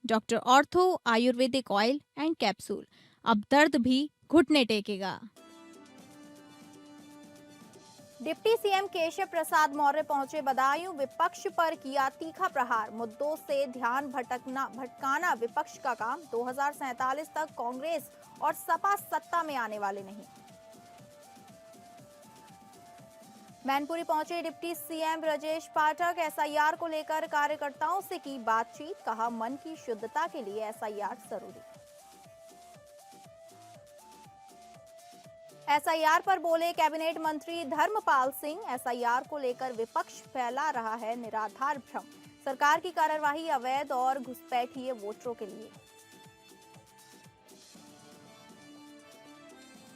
Doctor ortho Ayurvedic oil and capsule. अब दर्द भी घुटने टेकेगा। डिप्टी सीएम केशव प्रसाद मौर्य पहुंचे बदायूं, विपक्ष पर किया तीखा प्रहार। मुद्दों से ध्यान भटकाना विपक्ष का काम। 2047 तक कांग्रेस और सपा सत्ता में आने वाले नहीं। मैनपुरी पहुंचे deputy CM Brajesh Pathak. SIR को लेकर कार्यकर्ताओं से की बातचीत, कहा मन की शुद्धता के लिए एसआईआर जरूरी। एसआईआर पर बोले कैबिनेट मंत्री धर्मपाल सिंह। एसआईआर को लेकर विपक्ष फैला रहा है निराधार भ्रम। सरकार की कार्यवाही अवैध और घुसपैठिए वोटरों के लिए।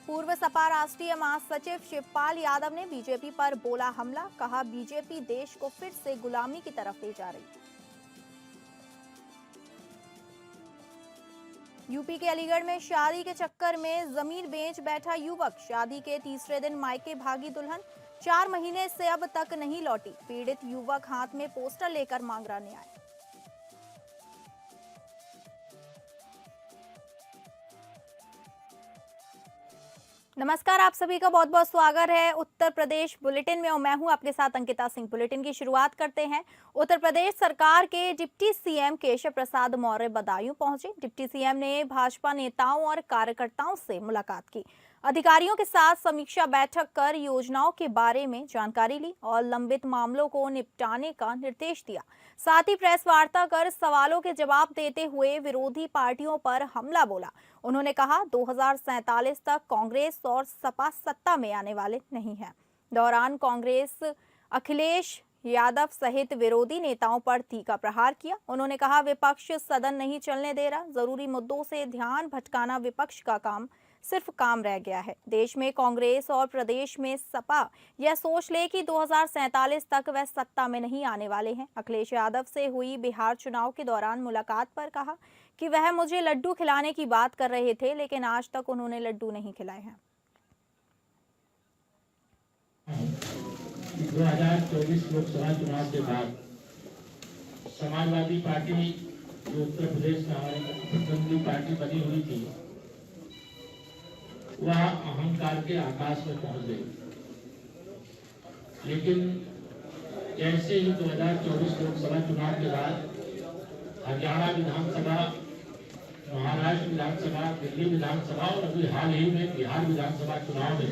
पूर्व सपा राष्ट्रीय महासचिव शिवपाल यादव ने बीजेपी पर बोला हमला, कहा बीजेपी देश को फिर से गुलामी की तरफ ले जा रही है। यूपी के अलीगढ़ में शादी के चक्कर में जमीन बेच बैठा युवक। शादी के तीसरे दिन मायके भागी दुल्हन, 4 महीने से अब तक नहीं लौटी। पीड़ित युवक हाथ में पोस्टर लेकर मांग रहा न्याय। नमस्कार, आप सभी का बहुत बहुत स्वागत है उत्तर प्रदेश बुलेटिन में और मैं हूं आपके साथ अंकिता सिंह। बुलेटिन की शुरुआत करते हैं। उत्तर प्रदेश सरकार के डिप्टी सीएम केशव प्रसाद मौर्य बदायूं पहुंचे। डिप्टी सीएम ने भाजपा नेताओं और कार्यकर्ताओं से मुलाकात की, अधिकारियों के साथ समीक्षा बैठक कर योजनाओं के बारे में जानकारी ली और लंबित मामलों को निपटाने का निर्देश दिया। साथ ही प्रेस वार्ता कर सवालों के जवाब देते हुए विरोधी पार्टियों पर हमला बोला। उन्होंने कहा 2047 तक कांग्रेस और सपा सत्ता में आने वाले नहीं हैं। दौरान कांग्रेस अखिलेश यादव सहित विरोधी नेताओं पर तीखा प्रहार किया। उन्होंने कहा विपक्ष सदन नहीं चलने दे रहा, जरूरी मुद्दों से ध्यान भटकाना विपक्ष का काम सिर्फ काम रह गया है। देश में कांग्रेस और प्रदेश में सपा यह सोच ले कि 2047 तक वह सत्ता में नहीं आने वाले हैं। अखिलेश यादव से हुई बिहार चुनाव के दौरान मुलाकात पर कहा कि वह मुझे लड्डू खिलाने की बात कर रहे थे, लेकिन आज तक उन्होंने लड्डू नहीं खिलाए हैं। 2024 लोकसभा चुनाव के बाद समाजवादी पार्टी जो उत्तर प्रदेश में हमारी प्रतिद्वंदी पार्टी बनी हुई थी, वह अहंकार के आकाश में पहुंच गई। लेकिन जैसे ही 2024 लोकसभा चुनाव के बाद हरियाणा विधानसभा, महाराष्ट्र विधानसभा, दिल्ली विधानसभा और अभी हाल ही में बिहार विधानसभा चुनाव में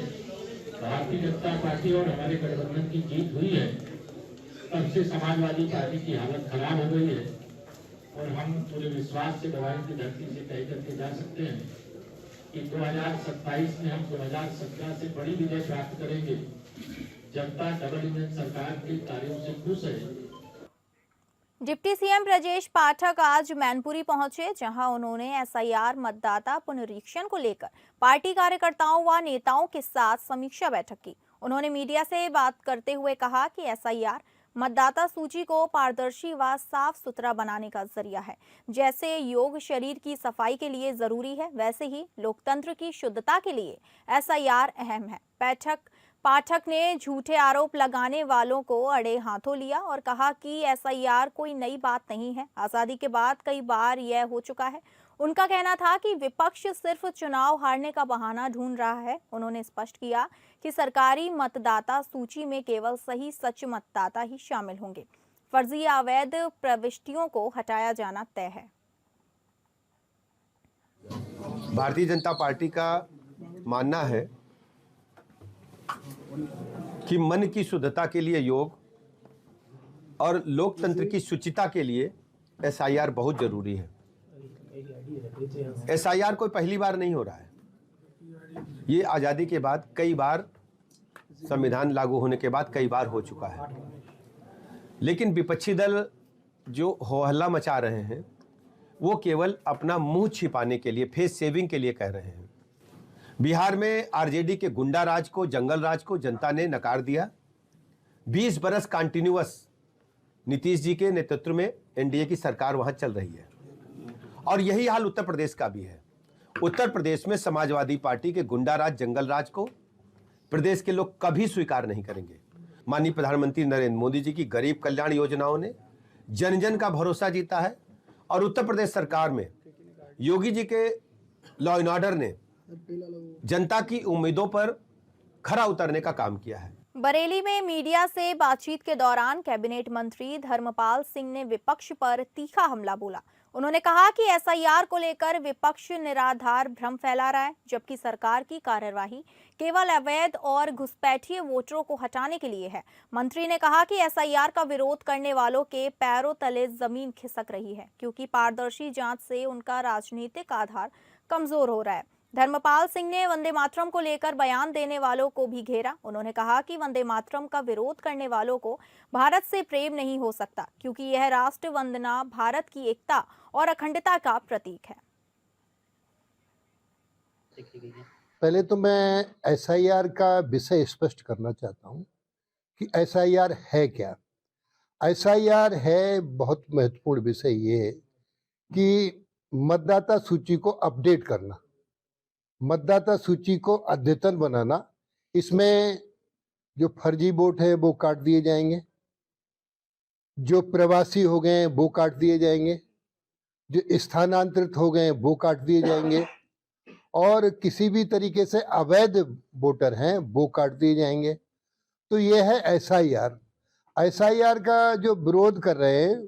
भारतीय जनता पार्टी और हमारे गठबंधन की जीत हुई है, तब से समाजवादी पार्टी की हालत खराब हो गई है। और हम पूरे विश्वास से बदायूं की धरती से कह करके जा सकते हैं कि 2027 में हम 2017 से बड़ी विजय प्राप्त करेंगे। जनता डबल इंजन सरकार के कार्यों से खुश है। डिप्टी सीएम ब्रजेश पाठक आज मैनपुरी पहुंचे, जहां उन्होंने एसआईआर मतदाता पुनरीक्षण को लेकर पार्टी कार्यकर्ताओं व नेताओं के साथ समीक्षा बैठक की। उन्होंने मीडिया से बात करते हुए कहा कि एसआईआर मतदाता सूची को पारदर्शी व साफ सुथरा बनाने का जरिया है। जैसे योग शरीर की सफाई के लिए जरूरी है, वैसे ही लोकतंत्र की शुद्धता के लिए एसआईआर अहम है। पाठक ने झूठे आरोप लगाने वालों को अड़े हाथों लिया और कहा कि एसआईआर कोई नई बात नहीं है, आजादी के बाद कई बार यह हो चुका है। उनका कहना था कि विपक्ष सिर्फ चुनाव हारने का बहाना ढूंढ रहा है। उन्होंने स्पष्ट किया कि सरकारी मतदाता सूची में केवल सही सच मतदाता ही शामिल होंगे। फर्जी या अवैध प्रविष्टियों को हटाया जाना तय है। भारतीय जनता पार्टी का मानना है कि मन की शुद्धता के लिए योग और लोकतंत्र की शुचिता के लिए एसआईआर बहुत जरूरी है। एसआईआर कोई पहली बार नहीं हो रहा है, ये आज़ादी के बाद कई बार, संविधान लागू होने के बाद कई बार हो चुका है। लेकिन विपक्षी दल जो हो हल्ला मचा रहे हैं वो केवल अपना मुंह छिपाने के लिए, फेस सेविंग के लिए कह रहे हैं। बिहार में आरजेडी के गुंडा राज को, जंगल राज को जनता ने नकार दिया। 20 बरस कंटिन्यूअस नीतीश जी के नेतृत्व में एनडीए की सरकार वहां चल रही है और यही हाल उत्तर प्रदेश का भी है। उत्तर प्रदेश में समाजवादी पार्टी के गुंडा राज, जंगल राज को प्रदेश के लोग कभी स्वीकार नहीं करेंगे। माननीय प्रधानमंत्री नरेंद्र मोदी जी की गरीब कल्याण योजनाओं ने जन जन का भरोसा जीता है और उत्तर प्रदेश सरकार में योगी जी के लॉ एंड ऑर्डर ने जनता की उम्मीदों पर खरा उतरने का काम किया है। बरेली में मीडिया से बातचीत के दौरान कैबिनेट मंत्री धर्मपाल सिंह ने विपक्ष पर तीखा हमला बोला। उन्होंने कहा कि एसआईआर को लेकर विपक्ष निराधार भ्रम फैला रहा है, जबकि सरकार की कार्यवाही केवल अवैध और घुसपैठिए वोटरों को हटाने के लिए है। मंत्री ने कहा कि एसआईआर का विरोध करने वालों के पैरों तले जमीन खिसक रही है, क्योंकि पारदर्शी जांच से उनका राजनीतिक आधार कमजोर हो रहा है। धर्मपाल सिंह ने वंदे मातरम को लेकर बयान देने वालों को भी घेरा। उन्होंने कहा कि वंदे मातरम का विरोध करने वालों को भारत से प्रेम नहीं हो सकता, क्योंकि यह राष्ट्र वंदना भारत की एकता और अखंडता का प्रतीक है। पहले तो मैं एसआईआर का विषय स्पष्ट करना चाहता हूं कि एसआईआर है क्या। एसआईआर है बहुत महत्वपूर्ण विषय ये कि मतदाता सूची को अपडेट करना, मतदाता सूची को अद्यतन बनाना। इसमें जो फर्जी वोट है वो काट दिए जाएंगे, जो प्रवासी हो गए वो काट दिए जाएंगे, जो स्थानांतरित हो गए वो काट दिए जाएंगे, और किसी भी तरीके से अवैध वोटर हैं वो काट दिए जाएंगे। तो ये है एसआईआर। एसआईआर का जो विरोध कर रहे हैं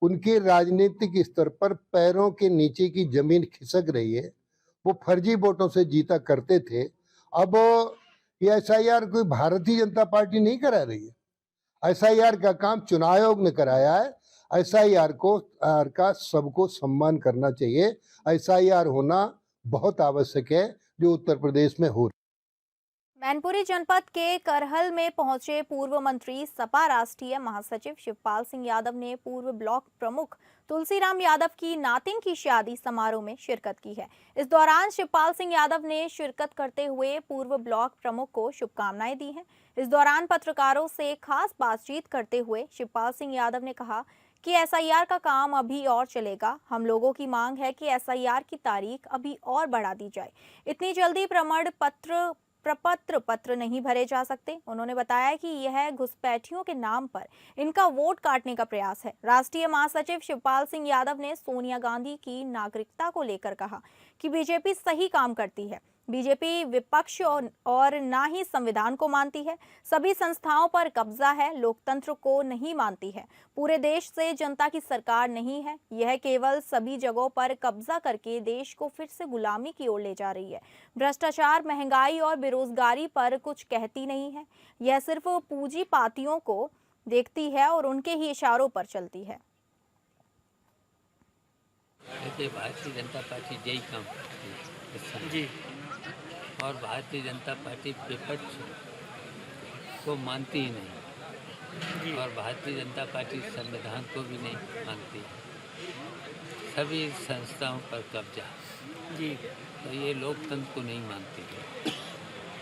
उनके राजनीतिक स्तर पर पैरों के नीचे की जमीन खिसक रही है। वो फर्जी वोटों से जीता करते थे। अब ये एसआईआर कोई भारतीय जनता पार्टी नहीं करा रही है। एसआईआर का काम चुनाव आयोग ने कराया है। एसआईआर का सबको सम्मान करना चाहिए। एसआईआर होना बहुत आवश्यक है, जो उत्तर प्रदेश में हो। मैनपुरी जनपद के करहल में पहुंचे पूर्व मंत्री सपा राष्ट्रीय महासचिव शिवपाल सिंह यादव ने पूर्व ब्लॉक प्रमुख तुलसीराम यादव की नातिन की शादी समारोह में शिरकत की है। इस दौरान शिवपाल सिंह यादव ने शिरकत करते हुए पूर्व ब्लॉक प्रमुख को शुभकामनाएं दी हैं। इस दौरान पत्रकारों से खास बातचीत करते हुए शिवपाल सिंह यादव ने कहा कि एसआईआर का काम अभी और चलेगा। हम लोगों की मांग है कि एसआईआर की तारीख अभी और बढ़ा दी जाए। इतनी जल्दी प्रपत्र पत्र नहीं भरे जा सकते। उन्होंने बताया कि यह घुसपैठियों के नाम पर इनका वोट काटने का प्रयास है। राष्ट्रीय महासचिव शिवपाल सिंह यादव ने सोनिया गांधी की नागरिकता को लेकर कहा कि बीजेपी सही काम करती है। बीजेपी विपक्ष और ना ही संविधान को मानती है, सभी संस्थाओं पर कब्जा है, लोकतंत्र को नहीं मानती है। पूरे देश से जनता की सरकार नहीं है, यह केवल सभी जगहों पर कब्जा करके देश को फिर से गुलामी की ओर ले जा रही है। भ्रष्टाचार, महंगाई और बेरोजगारी पर कुछ कहती नहीं है। यह सिर्फ पूंजीपतियों को देखती है और उनके ही इशारों पर चलती है। भारतीय जनता पार्टी यही काम करती है जी, और भारतीय जनता पार्टी विपक्ष को मानती ही नहीं, और भारतीय जनता पार्टी संविधान को भी नहीं मानती। सभी संस्थाओं पर कब्जा जी, तो ये लोकतंत्र को नहीं मानती है।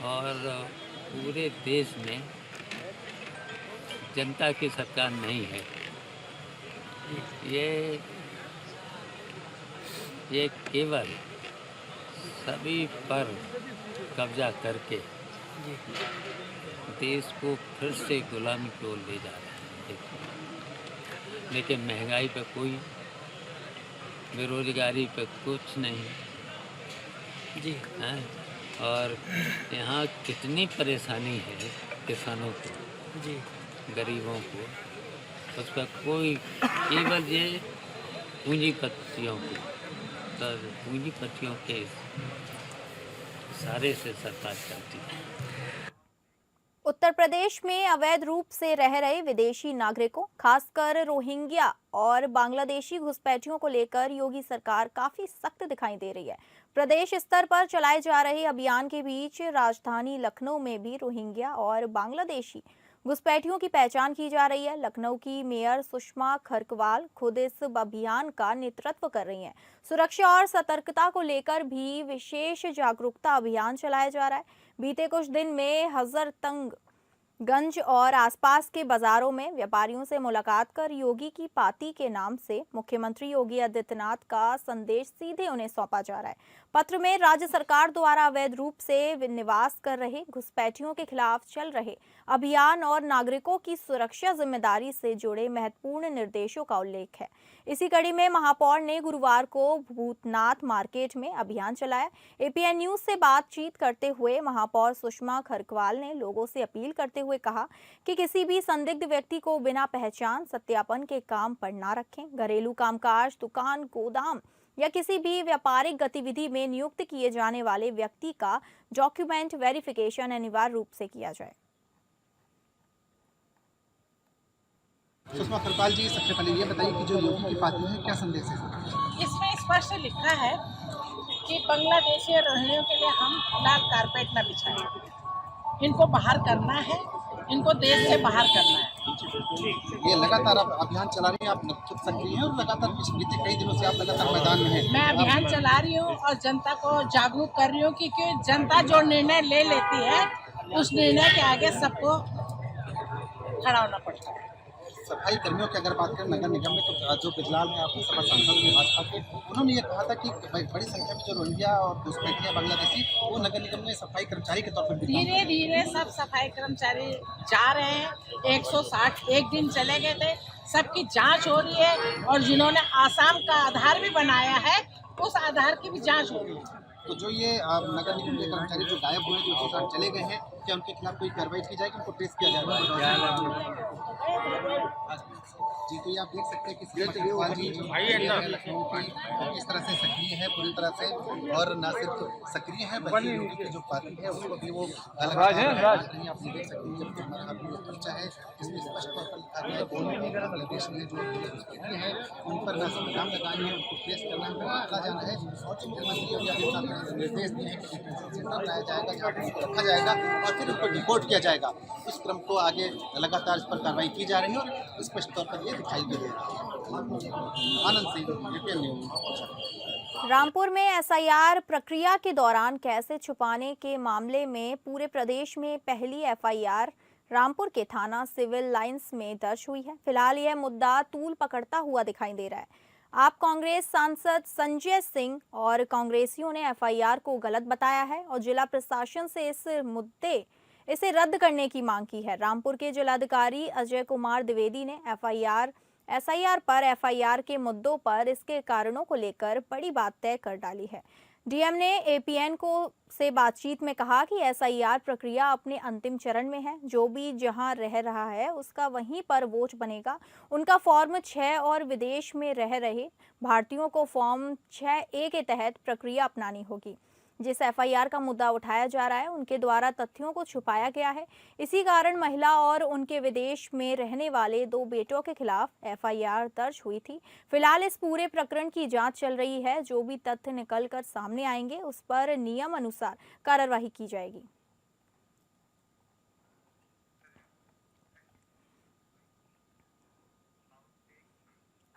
और पूरे देश में जनता की सरकार नहीं है। ये केवल सभी पर कब्जा करके देश को फिर से गुलामी की ओर ले जा रहे हैं। लेकिन महंगाई पे कोई, बेरोजगारी पे कुछ नहीं जी हैं। और यहाँ कितनी परेशानी है किसानों को जी, गरीबों को, उस पर कोई, केवल ये पूंजीपतियों को, तो पूंजीपतियों के सारे से सरकार चलती है। उत्तर प्रदेश में अवैध रूप से रह रहे विदेशी नागरिकों, खासकर रोहिंग्या और बांग्लादेशी घुसपैठियों को लेकर योगी सरकार काफी सख्त दिखाई दे रही है। प्रदेश स्तर पर चलाए जा रहे अभियान के बीच राजधानी लखनऊ में भी रोहिंग्या और बांग्लादेशी घुसपैठियों की पहचान की जा रही है। लखनऊ की मेयर सुषमा खरकवाल खुद इस अभियान का नेतृत्व कर रही हैं। सुरक्षा और सतर्कता को लेकर भी विशेष जागरूकता अभियान चलाया जा रहा है। बीते कुछ दिन में हजरतगंज गंज और आसपास के बाजारों में व्यापारियों से मुलाकात कर योगी की पार्टी के नाम से मुख्यमंत्री योगी आदित्यनाथ का संदेश सीधे उन्हें सौंपा जा रहा है। पत्र में राज्य सरकार द्वारा अवैध रूप से निवास कर रहे घुसपैठियों के खिलाफ चल रहे अभियान और नागरिकों की सुरक्षा जिम्मेदारी से जुड़े महत्वपूर्ण निर्देशों का उल्लेख है। इसी कड़ी में महापौर ने गुरुवार को भूतनाथ मार्केट में अभियान चलाया। एपीएन न्यूज से बातचीत करते हुए महापौर सुषमा खरकवाल ने लोगों से अपील करते हुए कहा कि किसी भी संदिग्ध व्यक्ति को बिना पहचान सत्यापन के काम पर न रखें। घरेलू कामकाज, दुकान, गोदाम या किसी भी व्यापारिक गतिविधि में नियुक्त किए जाने वाले व्यक्ति का डॉक्यूमेंट वेरिफिकेशन अनिवार्य रूप से किया जाए। सुषमा खरपाल जी, सबसे पहले ये बताइए कि जो योगी की पार्टी है क्या संदेश है? इसमें स्पष्ट लिखा है कि बांग्लादेशी रोहिंग्यों के लिए हम लाल कारपेट न बिछाएं। इनको बाहर करना है, इनको देश से बाहर करना है। ये लगातार आप अभियान चला रही हैं, आप खुद सक्रिय हैं और लगातार बीते कई दिनों से आप लगातार मैदान में हैं। मैं अभियान चला रही हूँ और जनता को जागरूक कर रही हूँ, क्योंकि जनता जो निर्णय ले लेती है उस निर्णय के आगे सबको खड़ा होना पड़ता है। सफाई कर्मियों की अगर बात करें नगर निगम में, तो जो बिजलाल है आपके सभा सांसद हैं भाजपा के, उन्होंने ये कहा था कि बड़ी संख्या में जो रोहिंग्या और घुसपैठिया बांग्लादेशी वो नगर निगम में सफाई कर्मचारी के तौर पर धीरे धीरे सब सफाई कर्मचारी जा रहे हैं। 160 एक दिन चले गए थे, सबकी जांच हो रही है और जिन्होंने आसाम का आधार भी बनाया है उस आधार की भी जांच हो रही है। तो जो ये नगर निगम के कर्मचारी जो गायब हुए, जो 160 चले गए हैं, क्या उनके खिलाफ कोई कार्रवाई की जाएगी, उनको ट्रेस किया जाएगा? जी, तो ये आप देख सकते हैं कि सुषमा खरपाल जी लखनऊ की किस तरह से सक्रिय है पूरी तरह से, और न सिर्फ सक्रिय है बल्कि योगी की जो पार्टी है उसको भी वो अलग आप देख सकते हैं। जबकि हमारा अभी एक पर्चा है जिसमें स्पष्ट तौर पर लिखा गया है कि बांग्लादेश में जो घुसपैठिए हैं उन पर वैसे लगाम लगानी है, उनको ट्रेस करना है, उनको पकड़ा जाना है। और मुख्यमंत्री योगी आदित्यनाथ ने निर्देश दिए हैं कि डिटेंशन सेंटर लाया जाएगा, जहाँ पर उनको रखा जाएगा और फिर उनको डिपोर्ट किया जाएगा। इस क्रम को आगे लगातार इस पर कार्रवाई की जा रही है और स्पष्ट तौर पर ये दिखाई दे रहा है। Anand Singh, APN news. रामपुर में एसआईआर प्रक्रिया के दौरान कैसे छुपाने के मामले में पूरे प्रदेश में पहली एफआईआर रामपुर के थाना सिविल लाइंस में दर्ज हुई है। फिलहाल यह मुद्दा तूल पकड़ता हुआ दिखाई दे रहा है। आप कांग्रेस सांसद संजय सिंह और कांग्रेसियों ने एफआईआर को गलत बताया है और जिला प्रशासन से इसे रद्द करने की मांग की है। रामपुर के जिलाधिकारी अजय कुमार द्विवेदी ने एसआईआर पर एफआईआर के मुद्दों पर इसके कारणों को लेकर बड़ी बात तय कर डाली है। डीएम ने एपीएन से बातचीत में कहा कि एसआईआर प्रक्रिया अपने अंतिम चरण में है। जो भी जहां रह रहा है उसका वहीं पर वोट बनेगा। उनका फॉर्म 6 और विदेश में रह रहे भारतीयों को फॉर्म 6A के तहत प्रक्रिया अपनानी होगी। जिस एफआईआर का मुद्दा उठाया जा रहा है उनके द्वारा तथ्यों को छुपाया गया है। इसी कारण महिला और उनके विदेश में रहने वाले 2 बेटों के खिलाफ एफआईआर दर्ज हुई थी। फिलहाल इस पूरे प्रकरण की जांच चल रही है। जो भी तथ्य निकल कर सामने आएंगे उस पर नियम अनुसार कार्रवाई की जाएगी।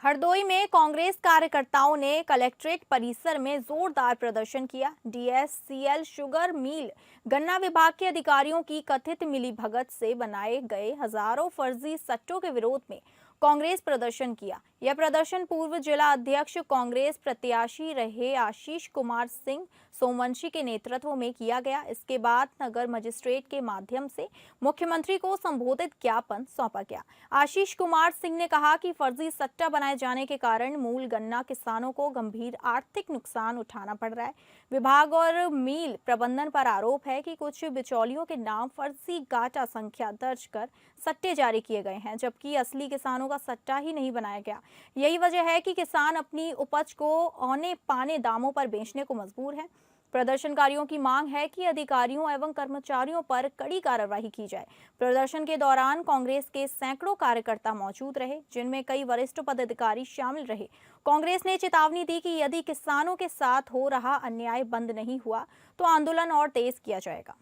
हरदोई में कांग्रेस कार्यकर्ताओं ने कलेक्ट्रेट परिसर में जोरदार प्रदर्शन किया। डीएससीएल शुगर मिल गन्ना विभाग के अधिकारियों की कथित मिलीभगत से बनाए गए हजारों फर्जी सट्टों के विरोध में कांग्रेस प्रदर्शन किया। यह प्रदर्शन पूर्व जिला अध्यक्ष कांग्रेस प्रत्याशी रहे आशीष कुमार सिंह सोमवंशी के नेतृत्व में किया गया। इसके बाद नगर मजिस्ट्रेट के माध्यम से मुख्यमंत्री को संबोधित ज्ञापन सौंपा गया। आशीष कुमार सिंह ने कहा कि फर्जी सट्टा बनाए जाने के कारण मूल गन्ना किसानों को गंभीर आर्थिक नुकसान उठाना पड़ रहा है। विभाग और मिल प्रबंधन पर आरोप है कि कुछ बिचौलियों के नाम फर्जी गाटा संख्या दर्ज कर सट्टे जारी किए गए हैं, जबकि असली किसानों का सट्टा ही नहीं बनाया गया। यही वजह है कि किसान अपनी उपज को औने पाने दामों पर बेचने को मजबूर है। प्रदर्शनकारियों की मांग है कि अधिकारियों एवं कर्मचारियों पर कड़ी कार्रवाई की जाए। प्रदर्शन के दौरान कांग्रेस के सैकड़ों कार्यकर्ता मौजूद रहे, जिनमें कई वरिष्ठ पदाधिकारी शामिल रहे। कांग्रेस ने चेतावनी दी कि यदि किसानों के साथ हो रहा अन्याय बंद नहीं हुआ तो आंदोलन और तेज किया जाएगा।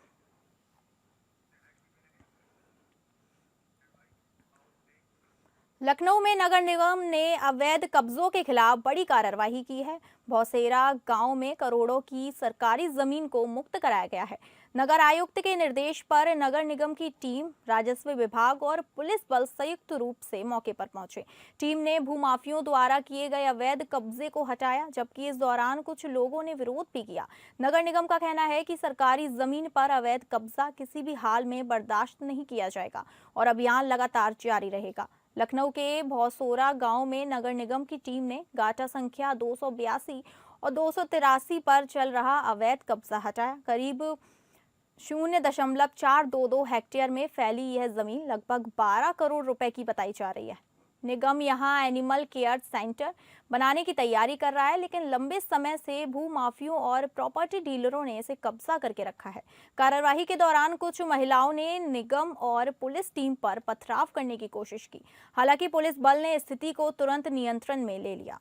लखनऊ में नगर निगम ने अवैध कब्जों के खिलाफ बड़ी कार्रवाई की है। भौसेरा गांव में करोड़ों की सरकारी जमीन को मुक्त कराया गया है। नगर आयुक्त के निर्देश पर नगर निगम की टीम, राजस्व विभाग और पुलिस बल संयुक्त रूप से मौके पर पहुंचे। टीम ने भूमाफियों द्वारा किए गए अवैध कब्जे को हटाया, जबकि इस दौरान कुछ लोगों ने विरोध भी किया। नगर निगम का कहना है कि सरकारी जमीन पर अवैध कब्जा किसी भी हाल में बर्दाश्त नहीं किया जाएगा और अभियान लगातार जारी रहेगा। लखनऊ के भौसोरा गांव में नगर निगम की टीम ने गाटा संख्या 282 और 283 पर चल रहा अवैध कब्जा हटाया। करीब 0.422 हेक्टेयर में फैली यह जमीन लगभग 12 करोड़ रुपए की बताई जा रही है। निगम यहां एनिमल केयर सेंटर बनाने की तैयारी कर रहा है, लेकिन लंबे समय से भूमाफियों और प्रॉपर्टी डीलरों ने इसे कब्जा करके रखा है। कार्यवाही के दौरान कुछ महिलाओं ने निगम और पुलिस टीम पर पथराव करने की कोशिश की। हालांकि पुलिस बल ने स्थिति को तुरंत नियंत्रण में ले लिया।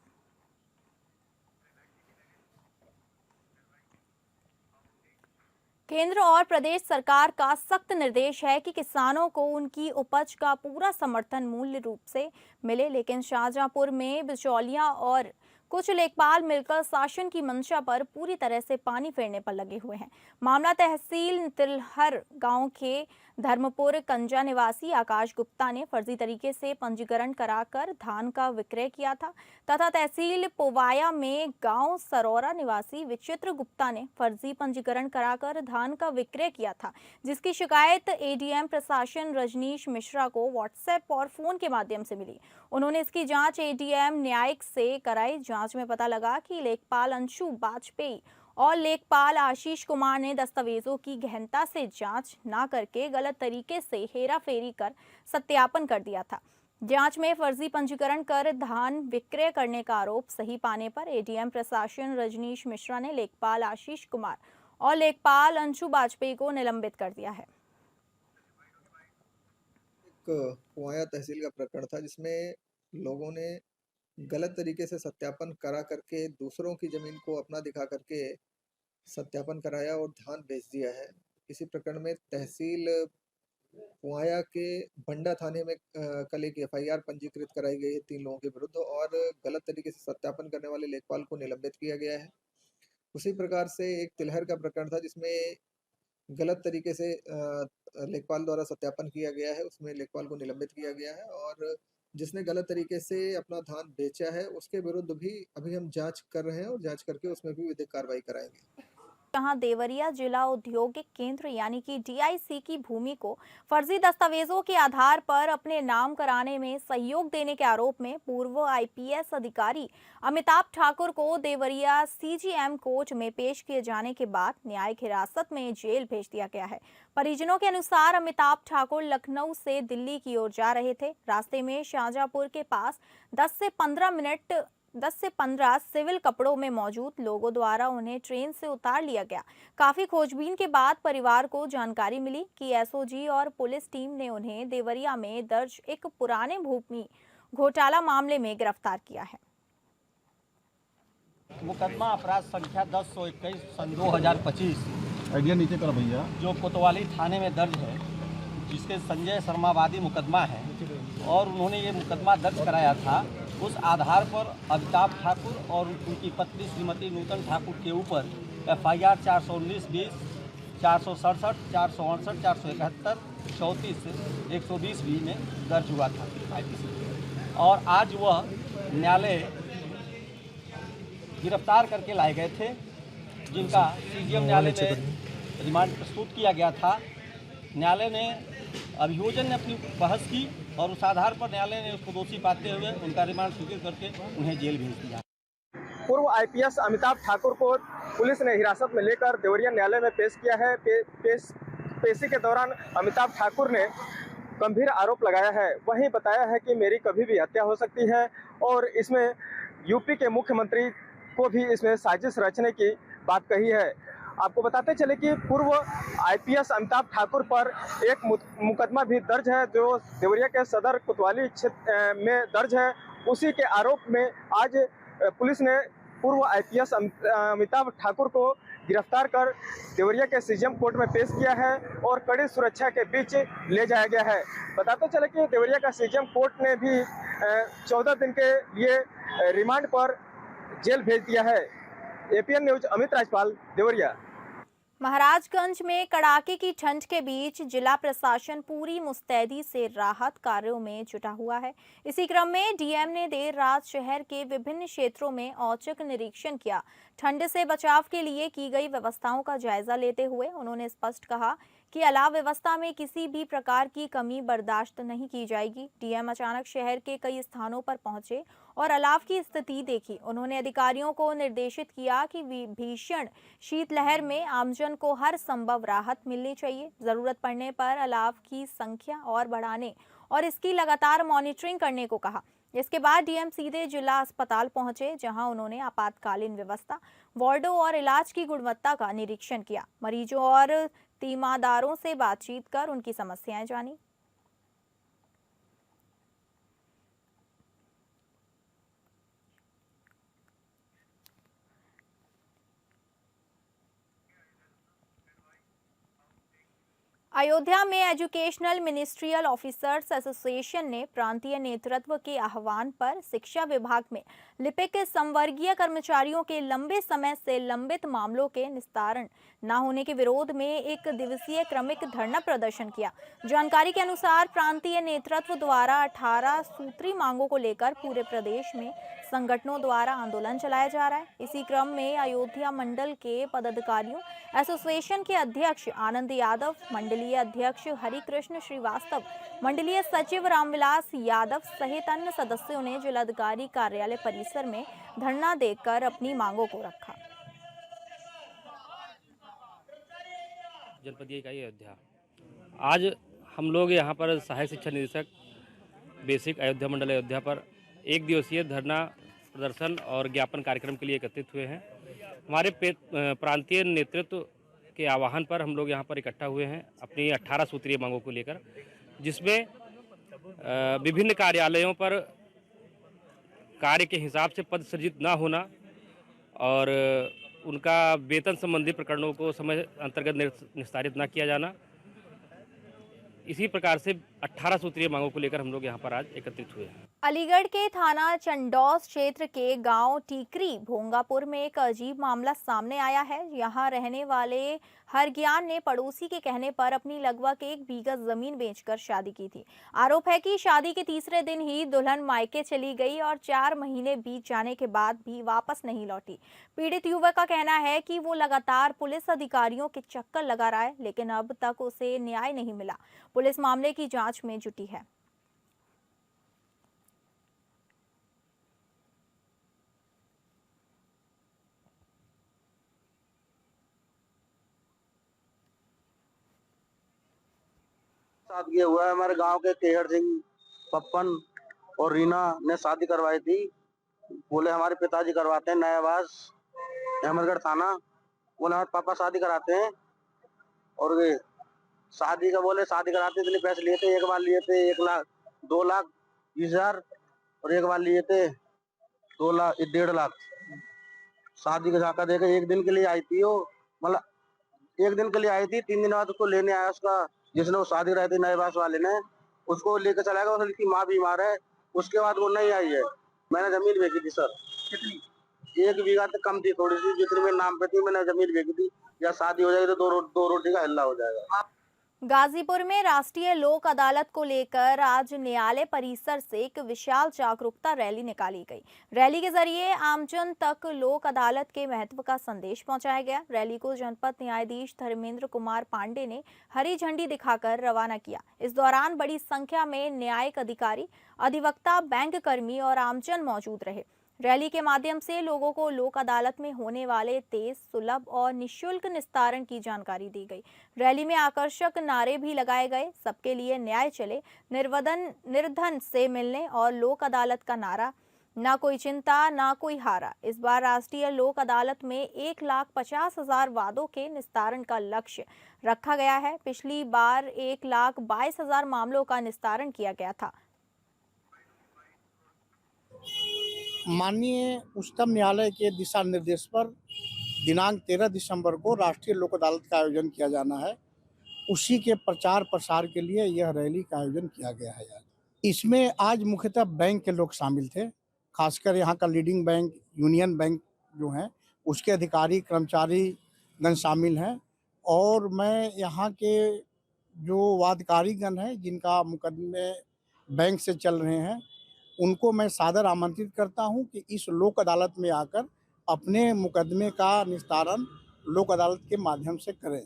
केंद्र और प्रदेश सरकार का सख्त निर्देश है कि किसानों को उनकी उपज का पूरा समर्थन मूल्य रूप से मिले, लेकिन शाहजहांपुर में बिचौलियां और कुछ लेखपाल मिलकर शासन की मंशा पर पूरी तरह से पानी फेरने पर लगे हुए हैं। मामला तहसील तिलहर गांव के धर्मपुर कंजा निवासी आकाश गुप्ता ने फर्जी तरीके से पंजीकरण कराकर धान का विक्रय किया था तथा तहसील पोवाया में गांव सरौरा निवासी विचित्र गुप्ता ने फर्जी पंजीकरण कराकर धान का विक्रय किया था, जिसकी शिकायत एडीएम प्रशासन रजनीश मिश्रा को व्हाट्सएप और फोन के माध्यम से मिली। उन्होंने इसकी जांच एडीएम न्यायिक से कराई। जांच में पता लगा कि लेखपाल अंशु बाजपेयी और लेखपाल आशीष कुमार ने दस्तावेजों की गहनता से जांच न करके गलत तरीके से हेराफेरी कर सत्यापन कर दिया था। जांच में फर्जी पंजीकरण कर धान विक्रय करने का आरोप सही पाने पर एडीएम प्रशासन रजनीश मिश्रा ने लेखपाल आशीष कुमार और लेखपाल अंशु बाजपेयी को निलंबित कर दिया है। एक पुआया तहसील का प्रकरण था जिसमें लोगों ने गलत तरीके से सत्यापन करा करके दूसरों की जमीन को अपना दिखा करके सत्यापन कराया और धान बेच दिया है। इसी प्रकरण में तहसील पुआया के बंडा थाने में कल एक एफआईआर पंजीकृत कराई गई है 3 लोगों के विरुद्ध और गलत तरीके से सत्यापन करने वाले लेखपाल को निलंबित किया गया है। उसी प्रकार से एक तिलहर का प्रकरण था जिसमें गलत तरीके से लेखपाल द्वारा सत्यापन किया गया है, उसमें लेखपाल को निलंबित किया गया है और जिसने गलत तरीके से अपना धान बेचा है उसके विरुद्ध भी अभी हम जांच कर रहे हैं और जांच करके उसमें भी विधिक कार्रवाई कराएंगे। जहां देवरिया जिला औद्योगिक केंद्र यानी कि डीआईसी की भूमि को फर्जी दस्तावेजों के आधार पर अपने नाम कराने में सहयोग देने के आरोप में पूर्व आईपीएस अधिकारी अमिताभ ठाकुर को देवरिया सीजीएम कोर्ट में पेश किए जाने के बाद न्यायिक हिरासत में जेल भेज दिया गया है। परिजनों के अनुसार अमिताभ ठाकुर लखनऊ से दिल्ली की ओर जा रहे थे। रास्ते में शाहजहांपुर के पास 10 से 15 सिविल कपड़ों में मौजूद लोगों द्वारा उन्हें ट्रेन से उतार लिया गया। काफी खोजबीन के बाद परिवार को जानकारी मिली कि एसओजी और पुलिस टीम ने उन्हें देवरिया में दर्ज एक पुराने भूमि घोटाला मामले में गिरफ्तार किया है। मुकदमा अपराध संख्या 10/121 सन 2025 आइडिया नीचे कर भैया, जो कोतवाली थाने में दर्ज है, जिसके संजय शर्मावादी मुकदमा है और उन्होंने ये मुकदमा दर्ज कराया था। उस आधार पर अमिताभ ठाकुर और उनकी पत्नी श्रीमती नूतन ठाकुर के ऊपर एफआईआर 419-20, 467, 468, 471, 34, 120B में दर्ज हुआ था और आज वह न्यायालय गिरफ्तार करके लाए गए थे, जिनका सीजीएम न्यायालय में रिमांड प्रस्तुत किया गया था। न्यायालय ने अभियोजन ने अपनी बहस की और उस आधार पर न्यायालय ने उसको दोषी पाते हुए उनका रिमांड स्वीकृत करके उन्हें जेल भेज दिया। पूर्व आईपीएस अमिताभ ठाकुर को पुलिस ने हिरासत में लेकर देवरिया न्यायालय में पेश किया है। पेशी के दौरान अमिताभ ठाकुर ने गंभीर आरोप लगाया है, वहीं बताया है कि मेरी कभी भी हत्या हो सकती है और इसमें यूपी के मुख्यमंत्री को भी इसमें साजिश रचने की बात कही है। आपको बताते चले कि पूर्व आईपीएस अमिताभ ठाकुर पर एक मुकदमा भी दर्ज है जो देवरिया के सदर कोतवाली क्षेत्र में दर्ज है। उसी के आरोप में आज पुलिस ने पूर्व आईपीएस अमिताभ ठाकुर को गिरफ्तार कर देवरिया के सीजीएम कोर्ट में पेश किया है और कड़ी सुरक्षा के बीच ले जाया गया है। बताते चले कि देवरिया का सीजीएम कोर्ट ने भी 14 दिन के लिए रिमांड पर जेल भेज दिया है। APN news Amit Rajpal, Deoria. महाराजगंज में कड़ाके की ठंड के बीच जिला प्रशासन पूरी मुस्तैदी से राहत कार्यों में जुटा हुआ है। इसी क्रम में डीएम ने देर रात शहर के विभिन्न क्षेत्रों में औचक निरीक्षण किया। ठंड से बचाव के लिए की गई व्यवस्थाओं का जायजा लेते हुए उन्होंने स्पष्ट कहा कि अलाव व्यवस्था में किसी भी प्रकार की कमी बर्दाश्त नहीं की जाएगी। डीएम अचानक शहर के कई स्थानों पर पहुंचे और अलाव की स्थिति देखी। उन्होंने अधिकारियों को निर्देशित किया कि भीषण शीतलहर में आमजन को हर संभव राहत मिलनी चाहिए। जरूरत पड़ने पर अलाव की संख्या और बढ़ाने और इसकी लगातार मॉनिटरिंग करने को कहा। इसके बाद डीएम सीधे जिला अस्पताल पहुंचे, जहां उन्होंने आपातकालीन व्यवस्था, वार्डों और इलाज की गुणवत्ता का निरीक्षण किया। मरीजों और तीमारदारों से बातचीत कर उनकी समस्याएं जानी। अयोध्या में एजुकेशनल मिनिस्ट्रियल ऑफिसर्स एसोसिएशन ने प्रांतीय नेतृत्व के आह्वान पर शिक्षा विभाग में लिपिक संवर्गीय कर्मचारियों के लंबे समय से लंबित मामलों के निस्तारण न होने के विरोध में 1 दिवसीय क्रमिक धरना प्रदर्शन किया। जानकारी के अनुसार प्रांतीय नेतृत्व द्वारा 18 सूत्री मांगों को लेकर पूरे प्रदेश में संगठनों द्वारा आंदोलन चलाया जा रहा है। इसी क्रम में अयोध्या मंडल के पदाधिकारियों, एसोसिएशन के अध्यक्ष आनंद यादव, मंडलीय अध्यक्ष हरिकृष्ण श्रीवास्तव, मंडलीय सचिव रामविलास यादव सहित अन्य सदस्यों ने जिलाधिकारी कार्यालय परिसर में धरना देकर अपनी मांगों को रखा। जनपदीय इकाई अयोध्या, आज हम लोग यहाँ पर सहायक शिक्षा निदेशक बेसिक अयोध्या मंडल अयोध्या पर 1 दिवसीय धरना प्रदर्शन और ज्ञापन कार्यक्रम के लिए एकत्रित हुए हैं। हमारे प्रांतीय नेतृत्व के आह्वान पर हम लोग यहाँ पर इकट्ठा हुए हैं अपनी 18 सूत्रीय मांगों को लेकर, जिसमें विभिन्न कार्यालयों पर कार्य के हिसाब से पद सृजित न होना और उनका वेतन संबंधी प्रकरणों को समय अंतर्गत निस्तारित न किया जाना, इसी प्रकार से 18 सूत्रीय मांगों को लेकर हम लोग यहाँ पर आज एकत्रित हुए हैं। अलीगढ़ के थाना चंडौस क्षेत्र के गांव टीकरी भोंगापुर में एक अजीब मामला सामने आया है। यहां रहने वाले हरज्ञान ने पड़ोसी के कहने पर अपनी लगभग 1 बीघा जमीन बेचकर शादी की थी। आरोप है कि शादी के तीसरे दिन ही दुल्हन मायके चली गई और 4 महीने बीत जाने के बाद भी वापस नहीं लौटी। पीड़ित युवक का कहना है कि वो लगातार पुलिस अधिकारियों के चक्कर लगा रहा है, लेकिन अब तक उसे न्याय नहीं मिला। पुलिस मामले की जांच में जुटी है। साथ ये हुआ है, हमारे गांव के केहर सिंह, पप्पन और रीना ने शादी करवाई थी। बोले हमारे पिताजी करवाते हैं, नया आवास अहमदगढ़ थाना। बोले हमारे पापा शादी कराते हैं और ये शादी का बोले शादी कराते इतने पैसे लिए थे। एक बार लिए थे 1,02,20,000 और एक बार लिए थे 1.5 लाख। शादी का झाका देकर 1 दिन के लिए आई थी वो, मतलब 1 दिन के लिए आई थी। 3 दिन बाद उसको लेने आया उसका जिसने वो शादी कराई थी नएबास वाले ने, उसको लेकर चला गया। उसकी माँ बीमार है, उसके बाद वो नहीं आई है। मैंने जमीन बेची थी सर। कितनी? 1 बीघा तक कम थी थोड़ी सी, जितनी मेरे नाम पे थी मैंने जमीन बेची थी। या शादी हो जाएगी तो 2 रोटी का हल्ला हो जाएगा। गाजीपुर में राष्ट्रीय लोक अदालत को लेकर आज न्यायालय परिसर से एक विशाल जागरूकता रैली निकाली गई। रैली के जरिए आमजन तक लोक अदालत के महत्व का संदेश पहुंचाया गया। रैली को जनपद न्यायाधीश धर्मेंद्र कुमार पांडे ने हरी झंडी दिखाकर रवाना किया। इस दौरान बड़ी संख्या में न्यायिक अधिकारी, अधिवक्ता, बैंक कर्मी और आमजन मौजूद रहे। रैली के माध्यम से लोगों को लोक अदालत में होने वाले तेज, सुलभ और निःशुल्क निस्तारण की जानकारी दी गई। रैली में आकर्षक नारे भी लगाए गए। सबके लिए न्याय चले, निर्धन से मिलने और लोक अदालत का नारा, ना कोई चिंता ना कोई हारा। इस बार राष्ट्रीय लोक अदालत में 1,50,000 वादों के निस्तारण का लक्ष्य रखा गया है। पिछली बार 1,22,000 मामलों का निस्तारण किया गया था। माननीय उच्चतम न्यायालय के दिशा निर्देश पर दिनांक 13 दिसंबर को राष्ट्रीय लोक अदालत का आयोजन किया जाना है। उसी के प्रचार प्रसार के लिए यह रैली का आयोजन किया गया है। इसमें आज मुख्यतः बैंक के लोग शामिल थे, खासकर यहाँ का लीडिंग बैंक यूनियन बैंक जो है उसके अधिकारी कर्मचारी गण शामिल हैं और मैं यहाँ के जो वादकारीगण हैं जिनका मुकदमे बैंक से चल रहे हैं, उनको मैं सादर आमंत्रित करता हूं कि इस लोक अदालत में आकर अपने मुकदमे का निस्तारण लोक अदालत के माध्यम से करें।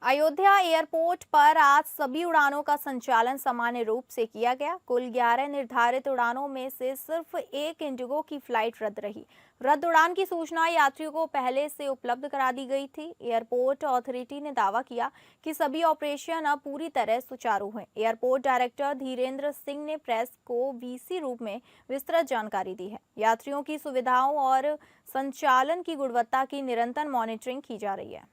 अयोध्या एयरपोर्ट पर आज सभी उड़ानों का संचालन सामान्य रूप से किया गया। कुल 11 निर्धारित उड़ानों में से सिर्फ एक इंडिगो की फ्लाइट रद्द रही। रद्द उड़ान की सूचना यात्रियों को पहले से उपलब्ध करा दी गई थी। एयरपोर्ट अथॉरिटी ने दावा किया कि सभी ऑपरेशन अब पूरी तरह सुचारू हैं। एयरपोर्ट डायरेक्टर धीरेन्द्र सिंह ने प्रेस को वीसी रूप में विस्तृत जानकारी दी है। यात्रियों की सुविधाओं और संचालन की गुणवत्ता की निरंतर मॉनिटरिंग की जा रही है।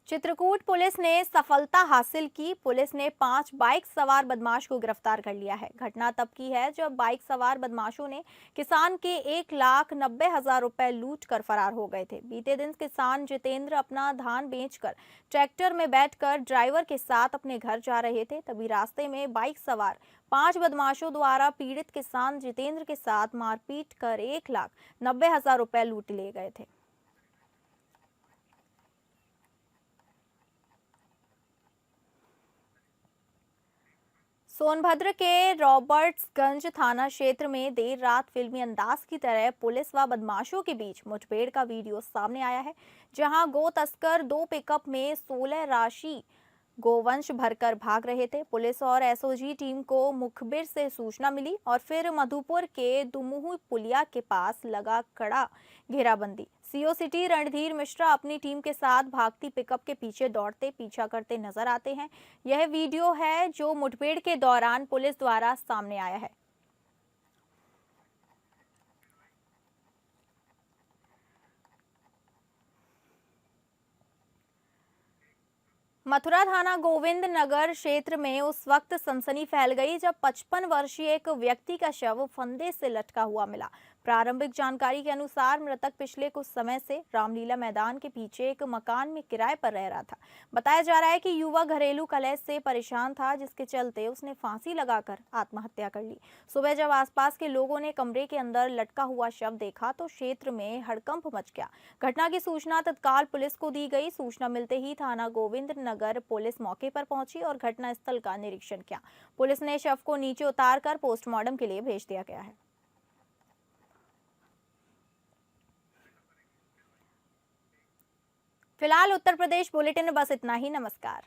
चित्रकूट पुलिस ने सफलता हासिल की। पुलिस ने 5 बाइक सवार बदमाश को गिरफ्तार कर लिया है। घटना तब की है जब बाइक सवार बदमाशों ने किसान के 1,90,000 रुपए लूट कर फरार हो गए थे। बीते दिन किसान जितेंद्र अपना धान बेचकर ट्रैक्टर में बैठकर ड्राइवर के साथ अपने घर जा रहे थे। तभी रास्ते में बाइक सवार 5 बदमाशों द्वारा पीड़ित किसान जितेंद्र के साथ मारपीट कर 1,90,000 रुपए लूट लिए गए थे। सोनभद्र के रॉबर्ट्सगंज थाना क्षेत्र में देर रात फिल्मी अंदाज की तरह पुलिस व बदमाशों के बीच मुठभेड़ का वीडियो सामने आया है, जहां गो तस्कर 2 पिकअप में 16 राशि गोवंश भरकर भाग रहे थे। पुलिस और एसओजी टीम को मुखबिर से सूचना मिली और फिर मधुपुर के दुमुह पुलिया के पास लगा कड़ा घेराबंदी। सीओ सिटी रणधीर मिश्रा अपनी टीम के साथ भागती पिकअप के पीछे दौड़ते पीछा करते नजर आते हैं। यह वीडियो है जो मुठभेड़ के दौरान पुलिस द्वारा सामने आया है। मथुरा थाना गोविंद नगर क्षेत्र में उस वक्त सनसनी फैल गई जब 55 वर्षीय एक व्यक्ति का शव फंदे से लटका हुआ मिला। प्रारंभिक जानकारी के अनुसार मृतक पिछले कुछ समय से रामलीला मैदान के पीछे एक मकान में किराए पर रह रहा था। बताया जा रहा है कि युवक घरेलू कलह से परेशान था, जिसके चलते उसने फांसी लगाकर आत्महत्या कर ली। सुबह जब आसपास के लोगों ने कमरे के अंदर लटका हुआ शव देखा तो क्षेत्र में हड़कंप मच गया। घटना की सूचना तत्काल पुलिस को दी गई। सूचना मिलते ही थाना गोविंद नगर पुलिस मौके पर पहुंची और घटनास्थल का निरीक्षण किया। पुलिस ने शव को नीचे उतारकर पोस्टमार्टम के लिए भेज दिया गया है। फिलहाल उत्तर प्रदेश बुलेटिन में बस इतना ही। नमस्कार।